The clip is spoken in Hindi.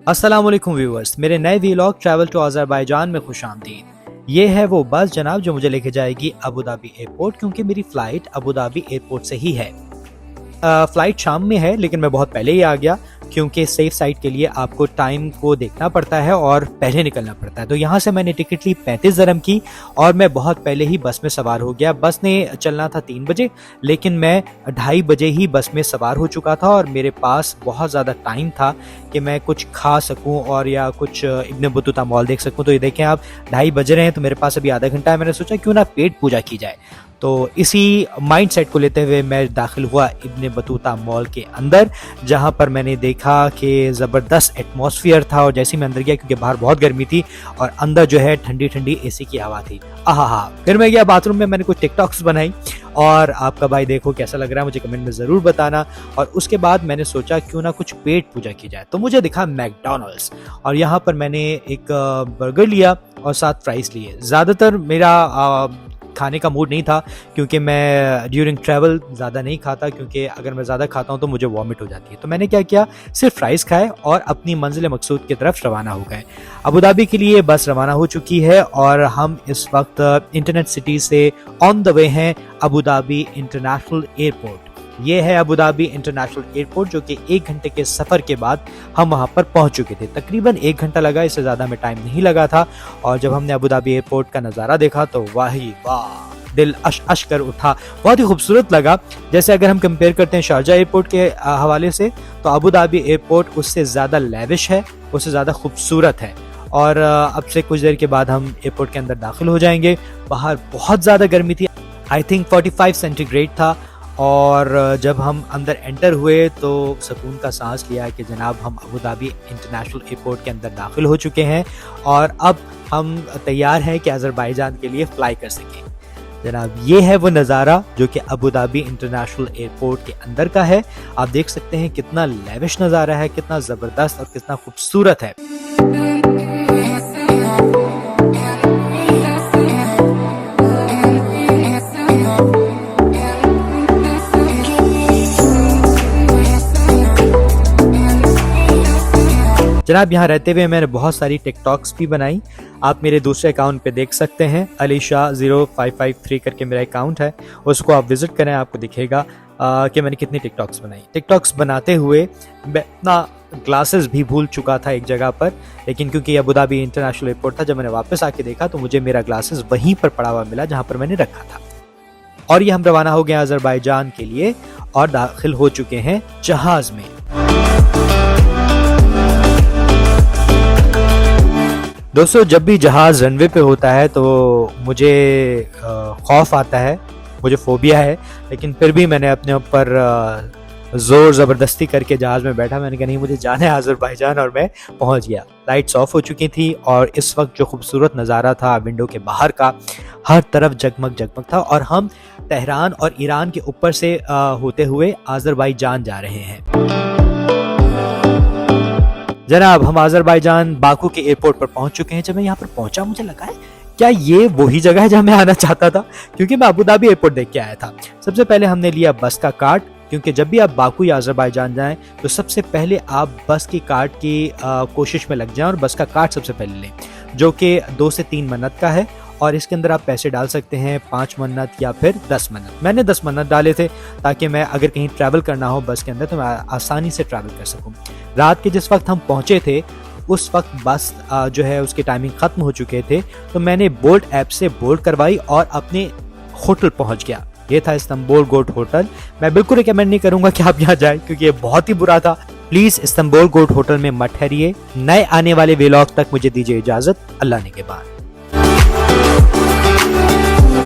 अस्सलामुअलैकुम व्यूअर्स, मेरे नए वीलॉग ट्रैवल टू अज़रबैजान में खुशामदीद। ये है वो बस जनाब जो मुझे लेके जाएगी अबू धाबी एयरपोर्ट, क्योंकि मेरी फ़्लाइट अबू धाबी एयरपोर्ट से ही है। फ़्लाइट शाम में है लेकिन मैं बहुत पहले ही आ गया, क्योंकि सेफ साइड के लिए आपको टाइम को देखना पड़ता है और पहले निकलना पड़ता है। तो यहाँ से मैंने टिकट ली 35 दिरहम की और मैं बहुत पहले ही बस में सवार हो गया। बस ने चलना था 3 बजे, लेकिन मैं 2:30 बजे ही बस में सवार हो चुका था और मेरे पास बहुत ज़्यादा टाइम था कि मैं कुछ खा सकूं और या कुछ इब्न बतूता मॉल देख सकूं। तो ये देखें आप, 2:30 बज रहे हैं तो मेरे पास अभी आधा घंटा है। मैंने सोचा क्यों ना पेट पूजा की जाए। तो इसी माइंड सेट को लेते हुए मैं दाखिल हुआ इब्न बतूता मॉल के अंदर, जहां पर मैंने देखा कि ज़बरदस्त एटमॉस्फेयर था। और जैसे ही मैं अंदर गया, क्योंकि बाहर बहुत गर्मी थी और अंदर जो है ठंडी ठंडी एसी की हवा थी, आहा। फिर मैं गया बाथरूम में, मैंने कुछ टिकटॉक्स बनाई और आपका भाई देखो कैसा लग रहा है मुझे कमेंट में ज़रूर बताना। और उसके बाद मैंने सोचा क्यों ना कुछ पेट पूजा की जाए, तो मुझे दिखा मैकडॉनल्ड्स और यहाँ पर मैंने एक बर्गर लिया और 7 फ्राइज़ लिए। ज़्यादातर मेरा खाने का मूड नहीं था, क्योंकि मैं ड्यूरिंग ट्रैवल ज़्यादा नहीं खाता, क्योंकि अगर मैं ज़्यादा खाता हूँ तो मुझे वॉमिट हो जाती है। तो मैंने क्या किया, सिर्फ फ्राइज़ खाए और अपनी मंजिल मकसूद की तरफ रवाना हो गए। अबू धाबी के लिए बस रवाना हो चुकी है और हम इस वक्त इंटरनेट सिटी से ऑन द वे हैं अबू धाबी इंटरनेशनल एयरपोर्ट। ये है अबू धाबी इंटरनेशनल एयरपोर्ट, जो कि 1 घंटे के सफ़र के बाद हम वहाँ पर पहुँच चुके थे। तकरीबन 1 घंटा लगा, इससे ज़्यादा में टाइम नहीं लगा था। और जब हमने अबू धाबी एयरपोर्ट का नज़ारा देखा तो वाही वाह, दिल अश अश कर उठा। बहुत ही खूबसूरत लगा। जैसे अगर हम कंपेयर करते हैं शारजा एयरपोर्ट के हवाले से, तो अबू धाबी एयरपोर्ट उससे ज़्यादा लेविश है, उससे ज़्यादा खूबसूरत है। और अब से कुछ देर के बाद हम एयरपोर्ट के अंदर दाखिल हो जाएंगे। बाहर बहुत ज़्यादा गर्मी थी, आई थिंक 45 सेंटीग्रेड था। और जब हम अंदर एंटर हुए तो सुकून का सांस लिया कि जनाब हम अबू धाबी इंटरनेशनल एयरपोर्ट के अंदर दाखिल हो चुके हैं और अब हम तैयार हैं कि अज़रबैजान के लिए फ़्लाई कर सकें। जनाब ये है वो नज़ारा जो कि अबू धाबी इंटरनेशनल एयरपोर्ट के अंदर का है। आप देख सकते हैं कितना लेविश नज़ारा है, कितना ज़बरदस्त और कितना खूबसूरत है। जनाब यहाँ रहते हुए मैंने बहुत सारी टिकटॉक्स भी बनाई। आप मेरे दूसरे अकाउंट पे देख सकते हैं, अलीशा 0553 करके मेरा अकाउंट है, उसको आप विजिट करें, आपको दिखेगा कि मैंने कितनी टिकटॉक्स बनाई। टिकटॉक्स बनाते हुए मैं अपना ग्लासेस भी भूल चुका था एक जगह पर, लेकिन क्योंकि अबू धाबी इंटरनेशनल एयरपोर्ट था, जब मैंने वापस आके देखा तो मुझे मेरा ग्लासेस वहीं पर पड़ा हुआ मिला जहाँ पर मैंने रखा था। और ये हम रवाना हो गए अज़रबैजान के लिए और दाखिल हो चुके हैं जहाज़ में। दोस्तों, जब भी जहाज़ रनवे पे होता है तो मुझे खौफ आता है, मुझे फोबिया है, लेकिन फिर भी मैंने अपने ऊपर ज़ोर ज़बरदस्ती करके जहाज़ में बैठा। मैंने कहा नहीं, मुझे जाना है अज़रबैजान, और मैं पहुंच गया। लाइट्स ऑफ हो चुकी थी और इस वक्त जो खूबसूरत नज़ारा था विंडो के बाहर का, हर तरफ जगमग जगमग था। और हम तेहरान और ईरान के ऊपर से होते हुए अज़रबैजान जा रहे हैं। जनाब हम अज़रबैजान बाकू के एयरपोर्ट पर पहुंच चुके हैं। जब मैं यहाँ पर पहुंचा मुझे लगा है क्या ये वही जगह है जहां मैं आना चाहता था, क्योंकि मैं अबू धाबी एयरपोर्ट देख के आया था। सबसे पहले हमने लिया बस का कार्ड, क्योंकि जब भी आप बाकू या अज़रबैजान जाएं तो सबसे पहले आप बस की कार्ड की कोशिश में लग जाएं और बस का कार्ड सबसे पहले लें, जो कि 2 से 3 मन्नत का है। और इसके अंदर आप पैसे डाल सकते हैं, 5 मन्नत या फिर 10 मन्नत। मैंने 10 मन्नत डाले थे ताकि मैं अगर कहीं ट्रैवल करना हो बस के अंदर तो मैं आसानी से ट्रैवल कर सकूं। रात के जिस वक्त हम पहुंचे थे उस वक्त बस जो है उसकी टाइमिंग ख़त्म हो चुके थे, तो मैंने बोल्ट ऐप से बोल्ट करवाई और अपने होटल पहुंच गया। ये था इस्तांबुल गोल्ड होटल। मैं बिल्कुल रिकमेंड नहीं करूंगा कि आप यहाँ जाएं, क्योंकि ये बहुत ही बुरा था। प्लीज़ इस्तांबुल गोल्ड होटल में मत ठहरिए। नए आने वाले व्लॉग तक मुझे दीजिए इजाज़त। अल्लाह ने के बाद।